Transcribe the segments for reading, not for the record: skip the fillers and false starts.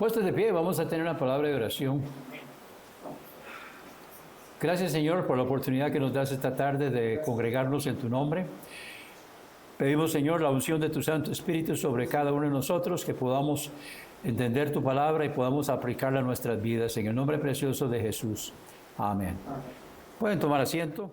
Puestos de pie, vamos a tener una palabra de oración. Gracias, Señor, por la oportunidad que nos das esta tarde de congregarnos en tu nombre. Pedimos, Señor, la unción de tu Santo Espíritu sobre cada uno de nosotros, que podamos entender tu palabra y podamos aplicarla a nuestras vidas. En el nombre precioso de Jesús. Amén. Pueden tomar asiento.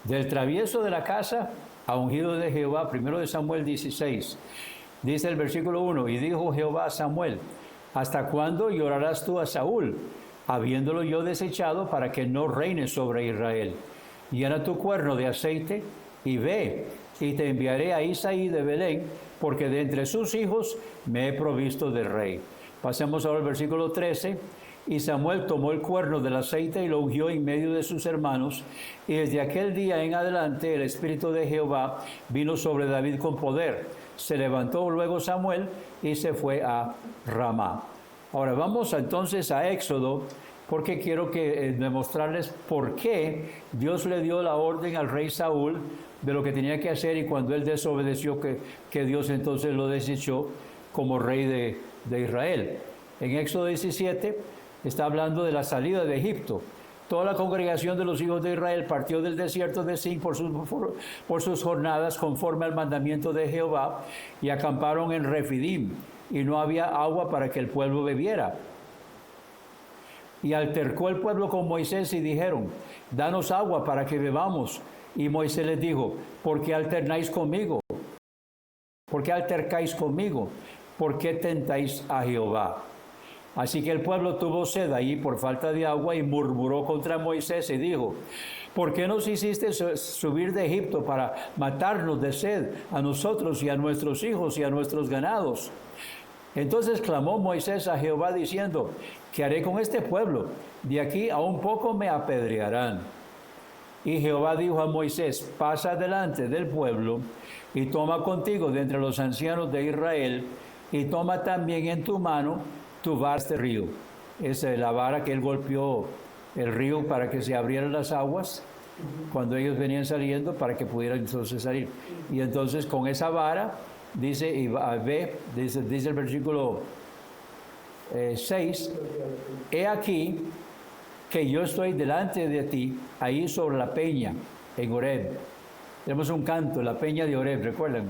Del travieso de la casa a ungido de Jehová, primero de Samuel 16. Dice el versículo 1, y dijo Jehová a Samuel, ¿hasta cuándo llorarás tú a Saúl, habiéndolo yo desechado para que no reine sobre Israel? Llena tu cuerno de aceite y ve, y te enviaré a Isaí de Belén, porque de entre sus hijos me he provisto de rey. Pasemos ahora al versículo 13. Y Samuel tomó el cuerno del aceite y lo ungió en medio de sus hermanos, y desde aquel día en adelante el Espíritu de Jehová vino sobre David con poder. Se levantó luego Samuel y se fue a Ramá. Ahora vamos entonces a Éxodo, porque quiero demostrarles por qué Dios le dio la orden al rey Saúl de lo que tenía que hacer, y cuando él desobedeció, que Dios entonces lo desechó como rey de Israel. En Éxodo 17 está hablando de la salida de Egipto. Toda la congregación de los hijos de Israel partió del desierto de Sin por sus jornadas conforme al mandamiento de Jehová, y acamparon en Refidim, y no había agua para que el pueblo bebiera. Y altercó el pueblo con Moisés y dijeron, danos agua para que bebamos. Y Moisés les dijo, ¿por qué alternáis conmigo? ¿Por qué altercáis conmigo? ¿Por qué tentáis a Jehová? Así que el pueblo tuvo sed allí por falta de agua y murmuró contra Moisés y dijo, ¿por qué nos hiciste subir de Egipto para matarnos de sed a nosotros y a nuestros hijos y a nuestros ganados? Entonces clamó Moisés a Jehová diciendo, ¿qué haré con este pueblo? De aquí a un poco me apedrearán. Y Jehová dijo a Moisés, pasa delante del pueblo y toma contigo de entre los ancianos de Israel, y toma también en tu mano tu vara este río. Es la vara que él golpeó el río para que se abrieran las aguas cuando ellos venían saliendo, para que pudieran entonces salir. Y entonces con esa vara, dice el versículo 6, he aquí que yo estoy delante de ti, ahí sobre la peña, en Horeb. Tenemos un canto, la peña de Horeb, ¿recuerdan?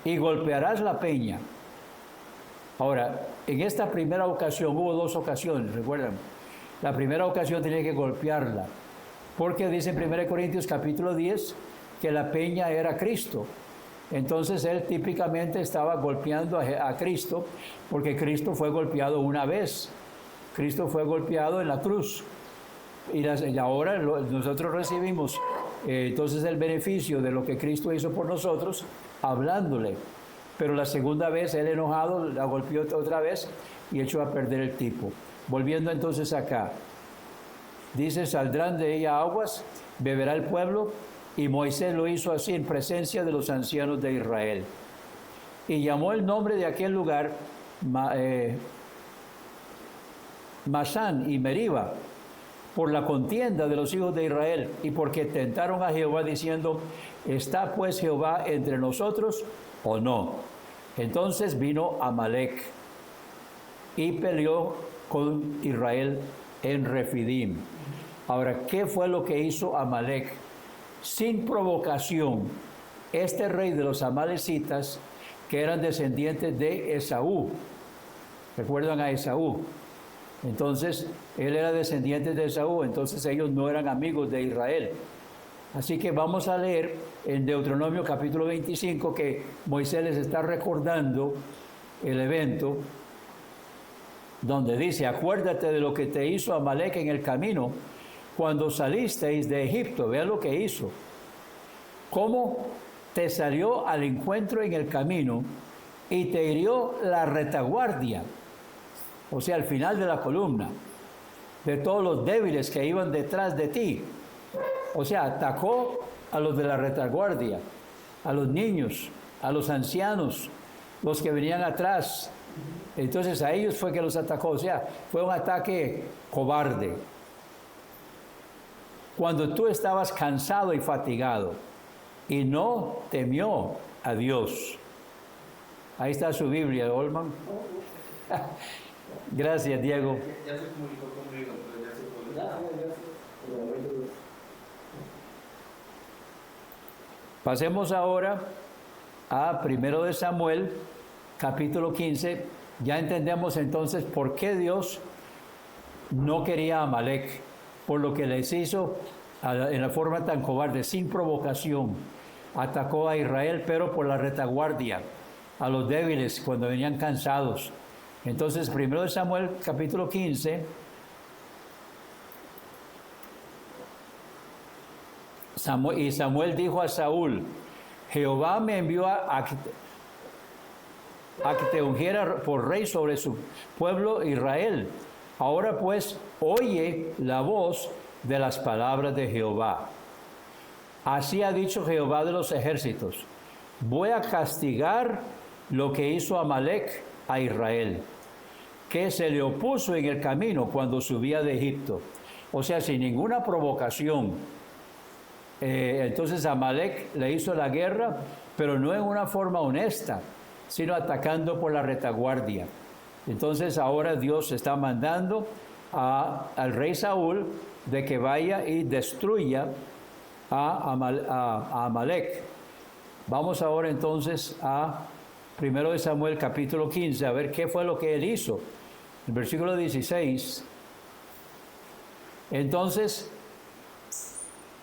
Y golpearás la peña. Ahora, en esta primera ocasión, hubo dos ocasiones, ¿recuerdan? La primera ocasión tenía que golpearla, porque dice en 1 Corintios capítulo 10 que la peña era Cristo. Entonces él típicamente estaba golpeando a Cristo, porque Cristo fue golpeado una vez. Cristo fue golpeado en la cruz. Y ahora nosotros recibimos entonces el beneficio de lo que Cristo hizo por nosotros, hablándole. Pero la segunda vez, él enojado, la golpeó otra vez y echó a perder el tipo. Volviendo entonces acá. Dice, saldrán de ella aguas, beberá el pueblo, y Moisés lo hizo así en presencia de los ancianos de Israel. Y llamó el nombre de aquel lugar Masán y Meriba, por la contienda de los hijos de Israel, y porque tentaron a Jehová diciendo, ¿está pues Jehová entre nosotros o no? Entonces vino Amalec y peleó con Israel en Refidim. Ahora, ¿qué fue lo que hizo Amalec? Sin provocación, este rey de los amalecitas, que eran descendientes de Esaú, ¿recuerdan a Esaú? Entonces, él era descendiente de Esaú, entonces ellos no eran amigos de Israel. Así que vamos a leer en Deuteronomio capítulo 25 que Moisés les está recordando el evento donde dice, acuérdate de lo que te hizo Amalec en el camino cuando salisteis de Egipto. Vean lo que hizo. Cómo te salió al encuentro en el camino y te hirió la retaguardia, o sea, al final de la columna, de todos los débiles que iban detrás de ti. O sea, atacó a los de la retaguardia, a los niños, a los ancianos, los que venían atrás. Entonces a ellos fue que los atacó. O sea, fue un ataque cobarde. Cuando tú estabas cansado y fatigado y no temió a Dios. Ahí está su Biblia, Olman. Gracias, Diego. Ya se comunicó conmigo, pero ya se comunicó. Pasemos ahora a 1 de Samuel, capítulo 15. Ya entendemos entonces por qué Dios no quería a Amalek, por lo que les hizo en la forma tan cobarde, sin provocación. Atacó a Israel, pero por la retaguardia, a los débiles cuando venían cansados. Entonces, 1 de Samuel, capítulo 15, Samuel dijo a Saúl: Jehová me envió a que te ungiera por rey sobre su pueblo Israel. Ahora pues, oye la voz de las palabras de Jehová. Así ha dicho Jehová de los ejércitos: voy a castigar lo que hizo Amalek a Israel, que se le opuso en el camino cuando subía de Egipto. O sea, sin ninguna provocación. Entonces Amalek le hizo la guerra, pero no en una forma honesta, sino atacando por la retaguardia. Entonces ahora Dios está mandando al rey Saúl de que vaya y destruya a Amalek. Vamos ahora entonces a 1 de Samuel capítulo 15, a ver qué fue lo que él hizo. El versículo 16. Entonces,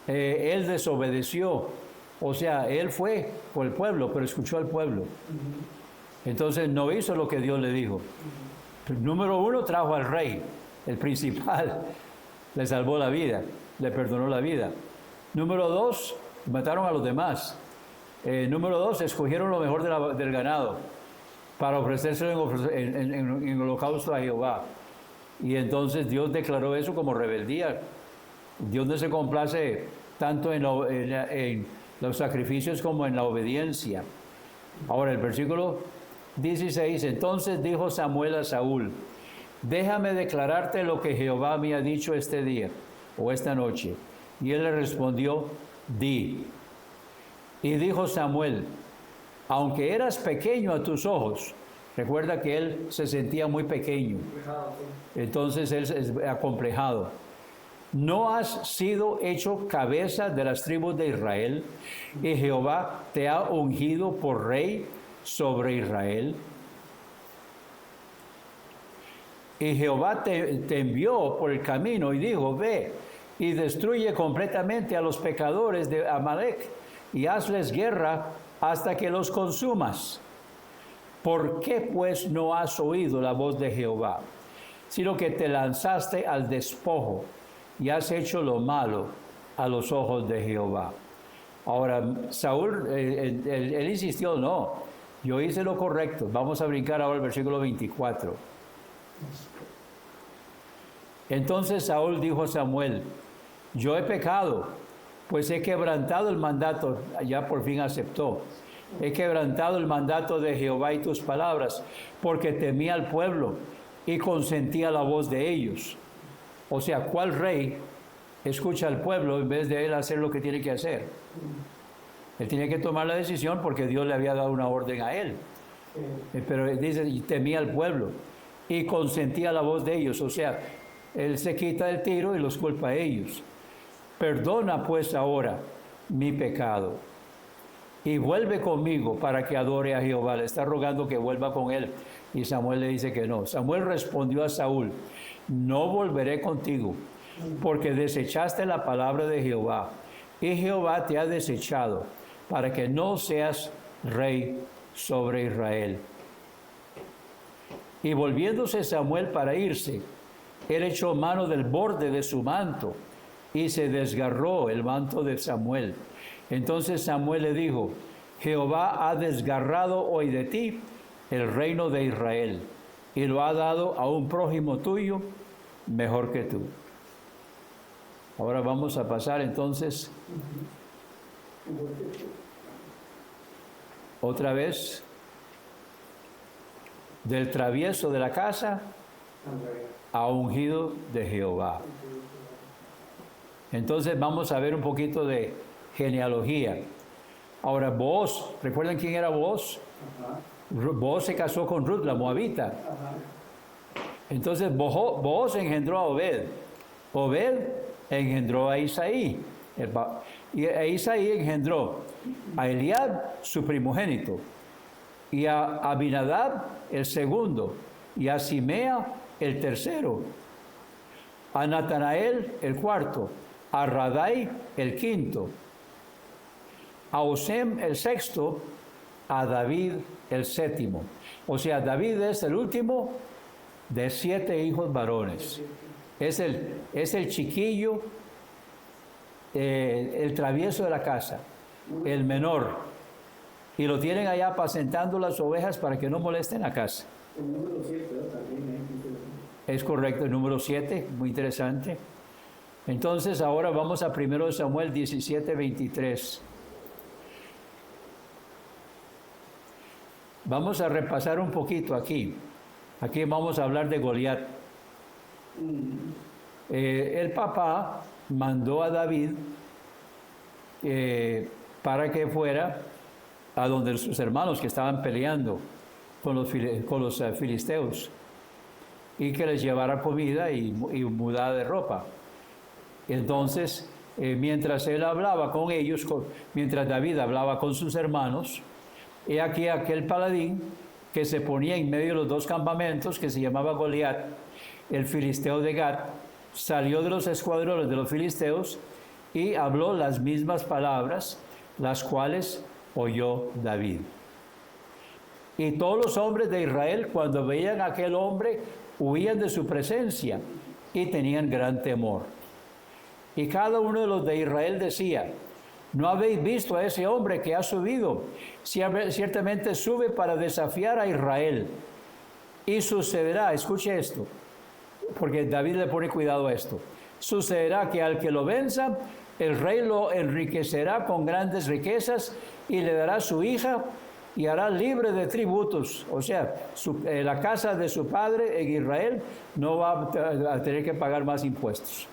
él desobedeció. O sea, él fue por el pueblo, pero escuchó al pueblo. Entonces no hizo lo que Dios le dijo. Número uno, trajo al rey, el principal. Le salvó la vida, le perdonó la vida. Número dos, mataron a los demás. Número dos, escogieron lo mejor del ganado para ofrecérselo en holocausto a Jehová. Y entonces Dios declaró eso como rebeldía. Dios no se complace tanto en los sacrificios como en la obediencia. Ahora el versículo 16, entonces dijo Samuel a Saúl: déjame declararte lo que Jehová me ha dicho este día o esta noche. Y él le respondió: di. Y dijo Samuel: aunque eras pequeño a tus ojos, recuerda que él se sentía muy pequeño, entonces él es acomplejado, no has sido hecho cabeza de las tribus de Israel, y Jehová te ha ungido por rey sobre Israel. Y Jehová te envió por el camino y dijo: ve y destruye completamente a los pecadores de Amalek y hazles guerra hasta que los consumas. ¿Por qué pues no has oído la voz de Jehová, sino que te lanzaste al despojo y has hecho lo malo a los ojos de Jehová? Ahora, Saúl, él insistió: no, yo hice lo correcto. Vamos a brincar ahora al versículo 24. Entonces Saúl dijo a Samuel: yo he pecado, pues he quebrantado el mandato. Ya por fin aceptó. He quebrantado el mandato de Jehová y tus palabras, porque temía al pueblo y consentía la voz de ellos. O sea, ¿cuál rey escucha al pueblo en vez de él hacer lo que tiene que hacer? Él tiene que tomar la decisión porque Dios le había dado una orden a él. Pero dice, y temía al pueblo y consentía la voz de ellos. O sea, él se quita el tiro y los culpa a ellos. Perdona pues ahora mi pecado y vuelve conmigo para que adore a Jehová. Le está rogando que vuelva con él. Y Samuel le dice que no. Samuel respondió a Saúl: no volveré contigo, porque desechaste la palabra de Jehová, y Jehová te ha desechado, para que no seas rey sobre Israel. Y volviéndose Samuel para irse, él echó mano del borde de su manto, y se desgarró el manto de Samuel. Entonces Samuel le dijo: Jehová ha desgarrado hoy de ti el reino de Israel, y lo ha dado a un prójimo tuyo mejor que tú. Ahora vamos a pasar entonces otra vez del travieso de la casa a ungido de Jehová. Entonces vamos a ver un poquito de genealogía. Ahora, Booz, ¿recuerdan quién era Booz? Booz se casó con Ruth, la moabita. Entonces Booz engendró a Obed. Obed engendró a Isaí. Y Isaí engendró a Eliab, su primogénito, y a Abinadab, el segundo, y a Simea, el tercero, a Natanael, el cuarto, a Radai, el quinto, a Osem, el sexto, a David, el séptimo. O sea, David es el último de 7 hijos varones. Es el chiquillo, el travieso de la casa, el menor. Y lo tienen allá apacentando las ovejas para que no molesten la casa. El número 7 también Es correcto, el número 7, muy interesante. Entonces ahora vamos a 1 Samuel 17, 23. Vamos a repasar un poquito aquí. Aquí vamos a hablar de Goliat. El papá mandó a David para que fuera a donde sus hermanos que estaban peleando con los filisteos y que les llevara comida y mudada de ropa. Entonces, mientras él hablaba con ellos, mientras David hablaba con sus hermanos, he aquí aquel paladín que se ponía en medio de los dos campamentos, que se llamaba Goliat, el filisteo de Gat, salió de los escuadrones de los filisteos y habló las mismas palabras, las cuales oyó David. Y todos los hombres de Israel, cuando veían a aquel hombre, huían de su presencia y tenían gran temor. Y cada uno de los de Israel decía: ¿no habéis visto a ese hombre que ha subido? Ciertamente sube para desafiar a Israel. Y sucederá, escuche esto, porque David le pone cuidado a esto. Sucederá que al que lo venza, el rey lo enriquecerá con grandes riquezas y le dará su hija y hará libre de tributos. O sea, la casa de su padre en Israel no va a tener que pagar más impuestos.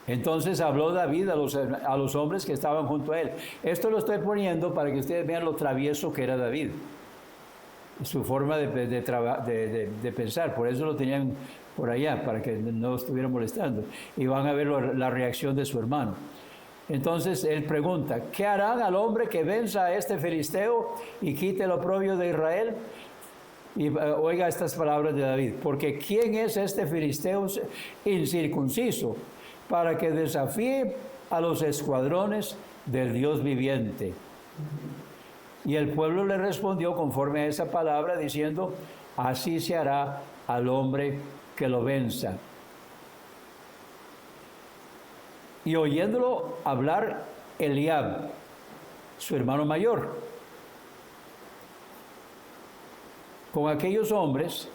Entonces habló David a los hombres que estaban junto a él. Esto lo estoy poniendo para que ustedes vean lo travieso que era David, su forma de pensar. Por eso lo tenían por allá, para que no estuviera molestando. Y van a ver la reacción de su hermano. Entonces él pregunta: ¿qué harán al hombre que venza a este filisteo y quite el oprobio de Israel? Y oiga estas palabras de David: porque ¿quién es este filisteo incircunciso para que desafíe a los escuadrones del Dios viviente? Y el pueblo le respondió conforme a esa palabra, diciendo: así se hará al hombre que lo venza. Y oyéndolo hablar Eliab, su hermano mayor, con aquellos hombres,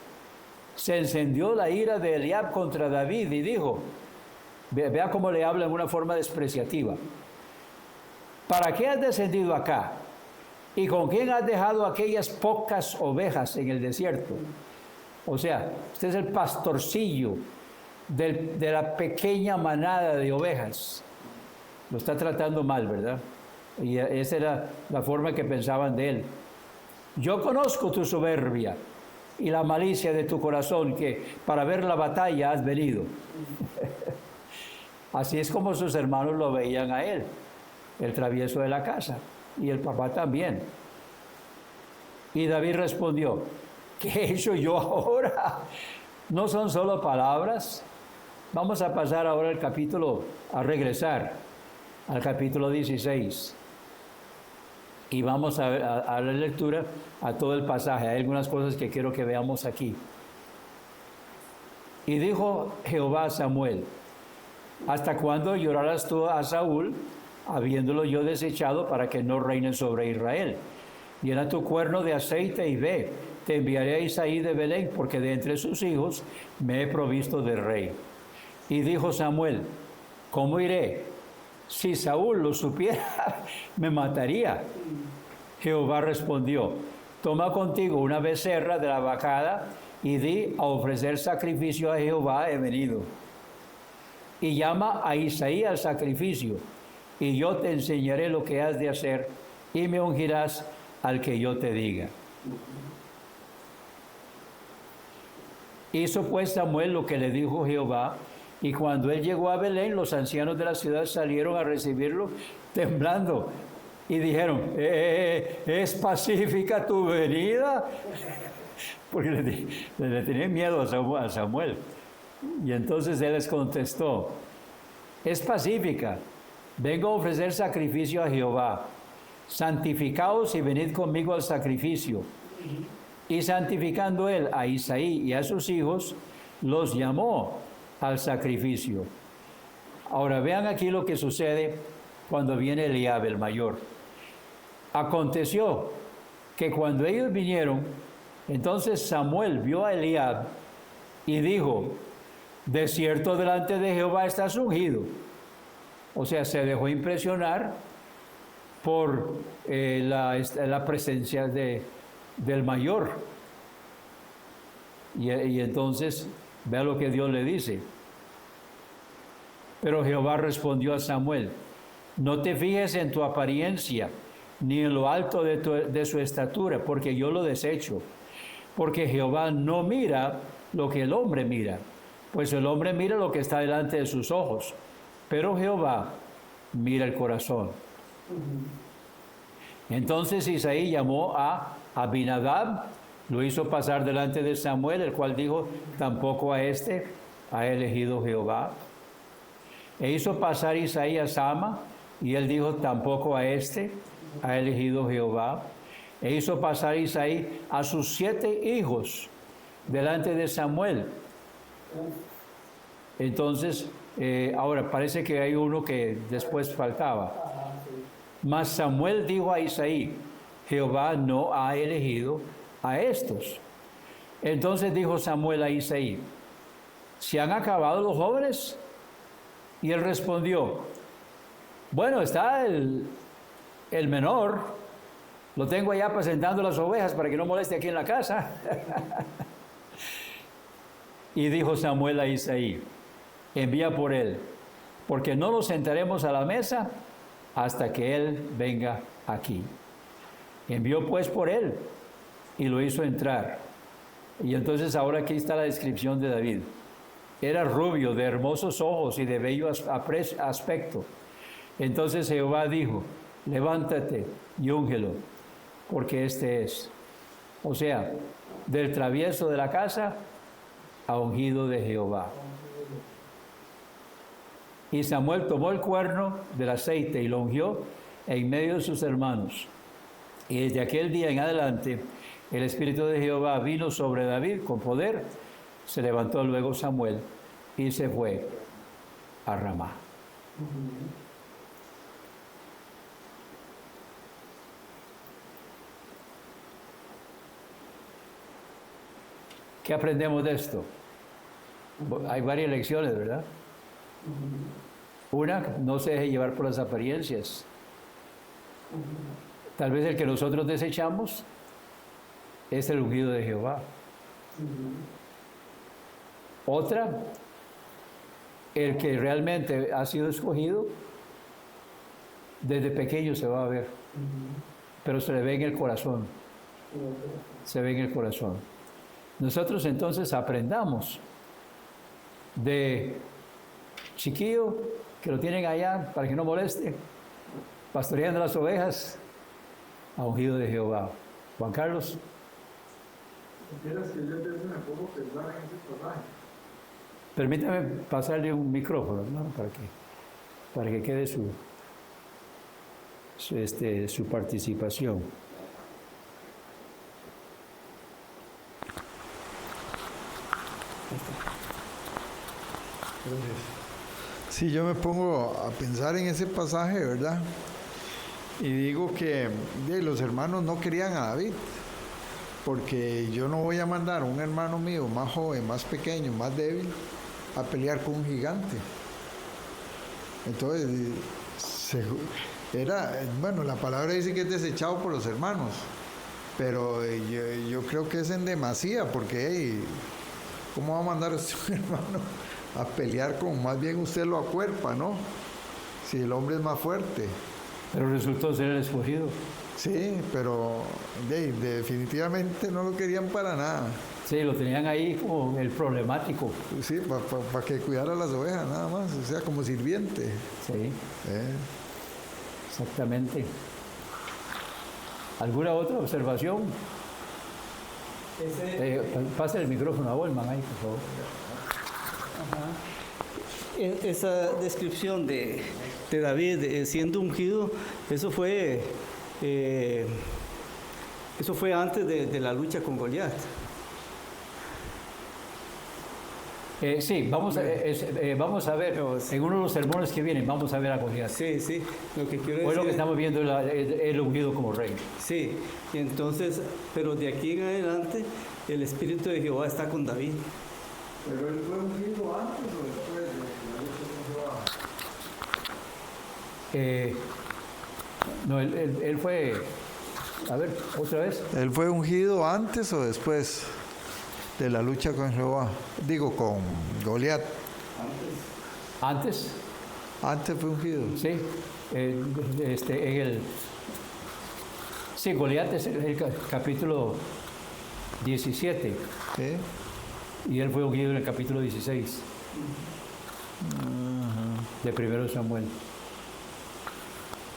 se encendió la ira de Eliab contra David y dijo, vea cómo le habla en una forma despreciativa: ¿para qué has descendido acá? ¿Y con quién has dejado aquellas pocas ovejas en el desierto? O sea, usted es el pastorcillo de la pequeña manada de ovejas. Lo está tratando mal, ¿verdad? Y esa era la forma que pensaban de él. Yo conozco tu soberbia y la malicia de tu corazón, que para ver la batalla has venido. Así es como sus hermanos lo veían a él, el travieso de la casa, y el papá también. Y David respondió: ¿qué he hecho yo ahora? No son solo palabras. Vamos a pasar ahora a regresar al capítulo 16. Y vamos a la lectura a todo el pasaje. Hay algunas cosas que quiero que veamos aquí. Y dijo Jehová a Samuel: ¿hasta cuándo llorarás tú a Saúl, habiéndolo yo desechado, para que no reine sobre Israel? Llena tu cuerno de aceite y ve, te enviaré a Isaí de Belén, porque de entre sus hijos me he provisto de rey. Y dijo Samuel: ¿cómo iré? Si Saúl lo supiera, me mataría. Jehová respondió: toma contigo una becerra de la vacada y di: a ofrecer sacrificio a Jehová he venido. Y llama a Isaí al sacrificio, y yo te enseñaré lo que has de hacer, y me ungirás al que yo te diga. Hizo pues Samuel lo que le dijo Jehová, y cuando él llegó a Belén, los ancianos de la ciudad salieron a recibirlo temblando, y dijeron: ¿es pacífica tu venida? Porque le tenían miedo a Samuel. Y entonces él les contestó: es pacífica, vengo a ofrecer sacrificio a Jehová. Santificaos y venid conmigo al sacrificio. Y santificando él a Isaí y a sus hijos, los llamó al sacrificio. Ahora vean aquí lo que sucede cuando viene Eliab el mayor. Aconteció que cuando ellos vinieron, entonces Samuel vio a Eliab y dijo: de cierto delante de Jehová estás ungido. O sea, se dejó impresionar por la presencia del mayor. Y entonces, vea lo que Dios le dice. Pero Jehová respondió a Samuel: no te fijes en tu apariencia, ni en lo alto de su estatura, porque yo lo desecho. Porque Jehová no mira lo que el hombre mira, pues el hombre mira lo que está delante de sus ojos, pero Jehová mira el corazón. Entonces Isaí llamó a Abinadab, lo hizo pasar delante de Samuel, el cual dijo: tampoco a este ha elegido Jehová. E hizo pasar Isaí a Sama, y él dijo: tampoco a este ha elegido Jehová. E hizo pasar Isaí a sus 7 hijos delante de Samuel. Entonces, ahora parece que hay uno que después faltaba. Mas Samuel dijo a Isaí: Jehová no ha elegido a estos. Entonces dijo Samuel a Isaí: ¿se han acabado los jóvenes? Y él respondió: bueno, está el menor, lo tengo allá apacentando las ovejas para que no moleste aquí en la casa. Y dijo Samuel a Isaí: envía por él, porque no nos sentaremos a la mesa hasta que él venga aquí. Envió pues por él y lo hizo entrar. Y entonces ahora aquí está la descripción de David. Era rubio, de hermosos ojos y de bello aspecto. Entonces Jehová dijo: levántate y úngelo, porque este es. O sea, del travieso de la casa a ungido de Jehová. Y Samuel tomó el cuerno del aceite y lo ungió en medio de sus hermanos. Y desde aquel día en adelante, el Espíritu de Jehová vino sobre David con poder. Se levantó luego Samuel y se fue a Ramá. ¿Qué aprendemos de esto? Hay varias lecciones, ¿verdad? Una, no se deje llevar por las apariencias. Tal vez el que nosotros desechamos es el ungido de Jehová. Otra, el que realmente ha sido escogido, desde pequeño se va a ver, pero se le ve en el corazón. Se ve en el corazón. Nosotros entonces aprendamos de chiquillo, que lo tienen allá para que no moleste, pastoreando las ovejas, a ungido de Jehová. Juan Carlos. Quieras que yo te me pongo a pensar en ese pasaje. Permítame pasarle un micrófono, ¿no? para que quede su participación. Sí, yo me pongo a pensar en ese pasaje, ¿verdad? Y digo que los hermanos no querían a David, porque yo no voy a mandar a un hermano mío más joven, más pequeño, más débil, a pelear con un gigante. Entonces, la palabra dice que es desechado por los hermanos, Pero yo creo que es en demasía, porque hey, ¿cómo va a mandar a su hermano a pelear con? Más bien usted lo acuerpa, ¿no? Si el hombre es más fuerte. Pero resultó ser el escogido. Sí, pero definitivamente no lo querían para nada. Sí, lo tenían ahí como el problemático. Sí, para que cuidara las ovejas, nada más, o sea, como sirviente. Sí, exactamente. ¿Alguna otra observación? Pase el micrófono a Wolman ahí, por favor. Esa descripción de David siendo ungido, eso fue antes de la lucha con Goliat. Sí, vamos a ver, en uno de los sermones que vienen, vamos a ver a Goliat. Sí, sí, lo que quiero Hoy lo que decir. estamos viendo es el ungido como rey. Sí, y entonces, pero de aquí en adelante, el Espíritu de Jehová está con David. Pero él fue ungido antes o después de la lucha con Jehová. No, él fue, a ver, otra vez. ¿Él fue ungido antes o después de la lucha con Jehová? Digo, con Goliat. Antes, Antes fue ungido. sí, sí, Goliat es el capítulo 17 ¿Sí? y él fue ungido en el capítulo 16 de 1 Samuel.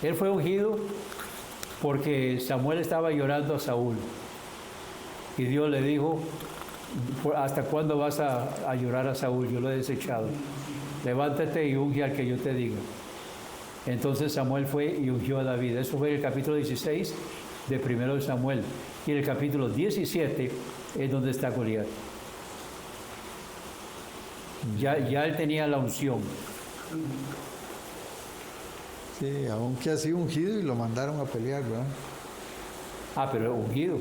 Él fue ungido porque Samuel estaba llorando a Saúl y Dios le dijo: ¿hasta cuándo vas a llorar a Saúl? Yo lo he desechado. Levántate y unge al que yo te diga. Entonces Samuel fue y ungió a David. Eso fue en el capítulo 16 de 1 Samuel. Y en el capítulo 17 es donde está Goliat. Ya él tenía la unción. Sí, aunque ha sido ungido y lo mandaron a pelear, ¿verdad? Ah, pero ungido.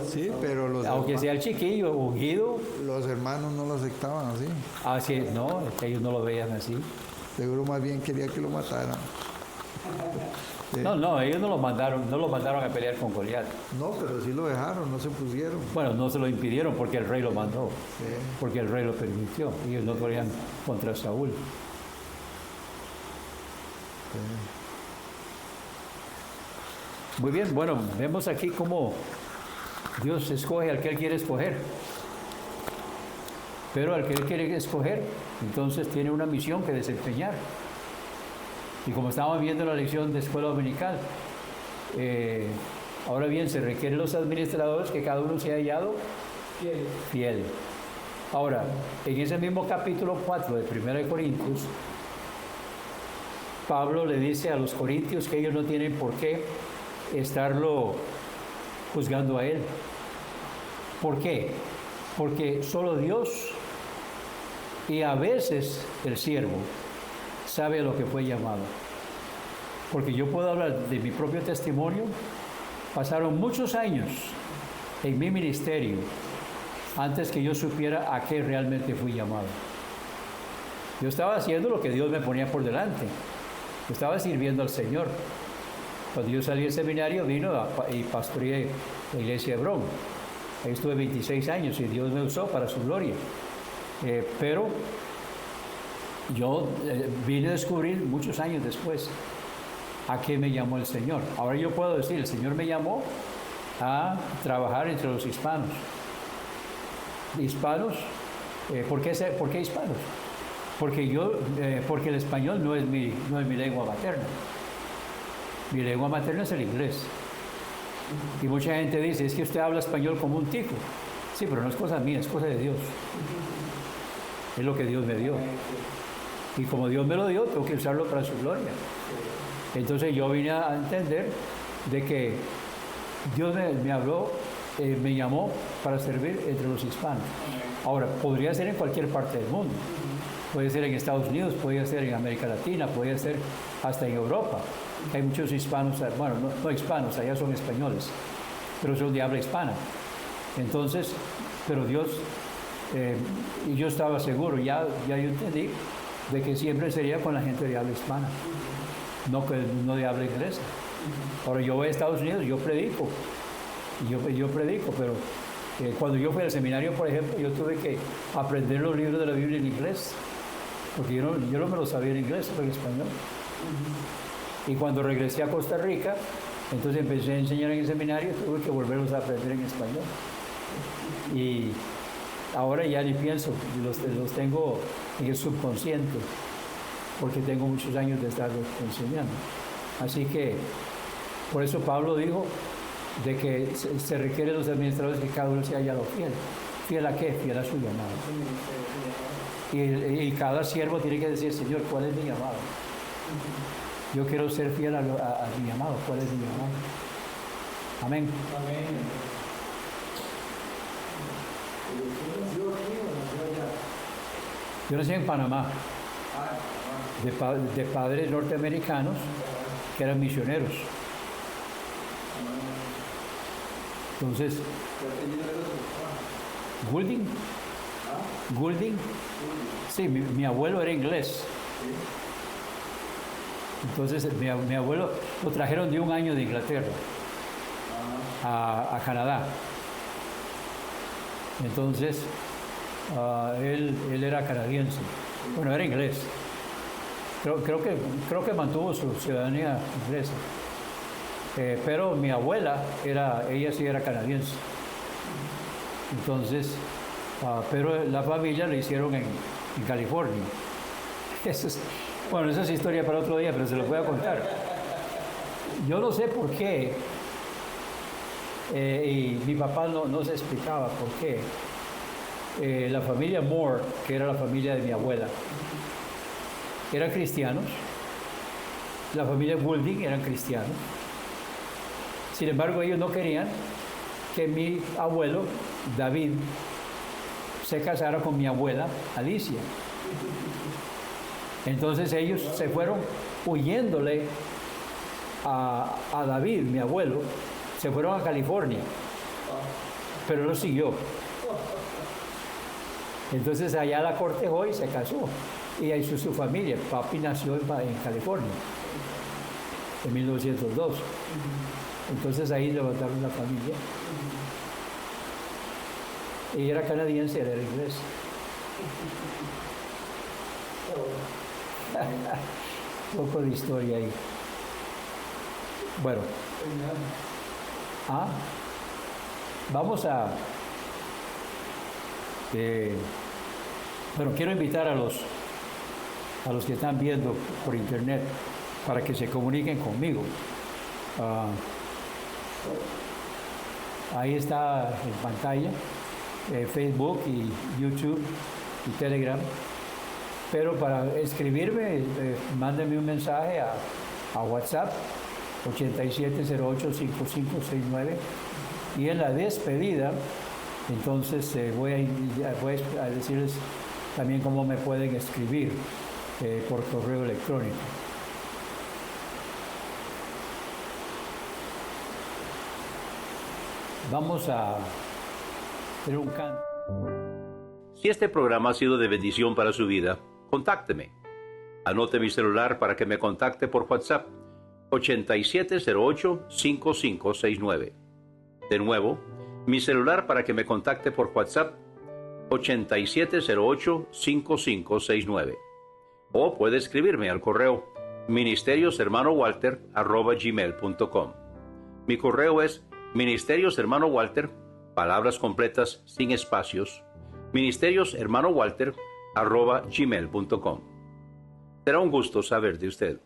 Sí, pero Aunque sea el chiquillo, ungido. los hermanos no lo aceptaban así. Así, no, es que ellos no lo veían así. Seguro más bien quería que lo mataran. Sí. No, ellos no lo mandaron a pelear con Goliat. No, pero sí lo dejaron, no se pusieron. Bueno, no se lo impidieron porque el rey lo mandó, Sí. porque el rey lo permitió. Ellos no corrían contra Saúl. Muy bien, bueno, vemos aquí cómo Dios escoge al que Él quiere escoger. Pero al que Él quiere escoger, entonces tiene una misión que desempeñar. Y como estábamos viendo en la lección de escuela dominical, ahora bien, se requieren los administradores que cada uno sea hallado fiel. Ahora, en ese mismo capítulo 4 de 1 Corintios, Pablo le dice a los corintios que ellos no tienen por qué estarlo juzgando a él. ¿Por qué? Porque solo Dios y a veces el siervo sabe a lo que fue llamado. Porque yo puedo hablar de mi propio testimonio. Pasaron muchos años en mi ministerio antes que yo supiera a qué realmente fui llamado. Yo estaba haciendo lo que Dios me ponía por delante. Yo estaba sirviendo al Señor. Cuando yo salí del seminario, vino y pastoreé la iglesia de Hebrón. Ahí estuve 26 años y Dios me usó para su gloria. Pero yo vine a descubrir muchos años después a qué me llamó el Señor. Ahora yo puedo decir, el Señor me llamó a trabajar entre los hispanos. ¿Hispanos? ¿Por qué hispanos? Porque el español no es mi lengua materna. Mi lengua materna es el inglés. Y mucha gente dice, es que usted habla español como un tico. Sí, pero no es cosa mía, es cosa de Dios. Es lo que Dios me dio. Y como Dios me lo dio, tengo que usarlo para su gloria. Entonces yo vine a entender de que Dios me habló, me llamó para servir entre los hispanos. Ahora, podría ser en cualquier parte del mundo. Puede ser en Estados Unidos, puede ser en América Latina, puede ser hasta en Europa. Hay muchos hispanos, bueno, no hispanos, allá son españoles, pero son de habla hispana. Entonces, pero Dios, y yo estaba seguro, ya yo entendí, de que siempre sería con la gente de habla hispana, no de habla inglesa. Ahora yo voy a Estados Unidos, yo predico, y yo predico, pero cuando yo fui al seminario, por ejemplo, yo tuve que aprender los libros de la Biblia en inglés, porque yo no me los sabía en inglés, solo en español. Y cuando regresé a Costa Rica, entonces empecé a enseñar en el seminario, tuve que volverlos a aprender en español. Y ahora ya ni pienso, los tengo en el subconsciente, porque tengo muchos años de estar enseñando. Así que, por eso Pablo dijo de que se requiere de los administradores que cada uno sea hallado fiel. ¿Fiel a qué? Fiel a su llamado. Y cada siervo tiene que decir, Señor, ¿cuál es mi llamado? Yo quiero ser fiel a mi llamado. ¿Cuál es mi llamado? Amén. Yo nací en Panamá, de padres norteamericanos que eran misioneros. Entonces, Goulding, sí, mi abuelo era inglés. Entonces, mi abuelo lo trajeron de un año de Inglaterra a Canadá. Entonces, él era canadiense. Bueno, era inglés. Creo que mantuvo su ciudadanía inglesa. Pero mi abuela, ella sí era canadiense. Entonces, pero la familia la hicieron en California. Bueno, esa es historia para otro día, pero se lo voy a contar. Yo no sé por qué, y mi papá no se explicaba por qué. La familia Moore, que era la familia de mi abuela, eran cristianos. La familia Goulding eran cristianos. Sin embargo, ellos no querían que mi abuelo, David, se casara con mi abuela, Alicia. Entonces ellos se fueron huyéndole a David, mi abuelo, se fueron a California, pero lo siguió. Entonces allá la cortejó y se casó. Y ahí su familia. Papi nació en California, en 1902. Entonces ahí levantaron la familia. Ella era canadiense, él era inglés. Un poco de historia ahí. Bueno. Vamos a... bueno, quiero invitar a los que están viendo por internet para que se comuniquen conmigo. Ahí está en pantalla Facebook y YouTube y Telegram. Pero para escribirme, mándenme un mensaje a WhatsApp 8708-5569 y en la despedida, entonces voy a decirles también cómo me pueden escribir por correo electrónico. Vamos a hacer un canto. Si este programa ha sido de bendición para su vida, contácteme. Anote mi celular para que me contacte por WhatsApp 8708-5569. De nuevo, mi celular para que me contacte por WhatsApp 8708-5569. O puede escribirme al correo ministerioshermanowalter@gmail.com. Mi correo es ministerioshermanowalter, palabras completas sin espacios, ministerioshermanowalter@gmail.com. Será un gusto saber de usted.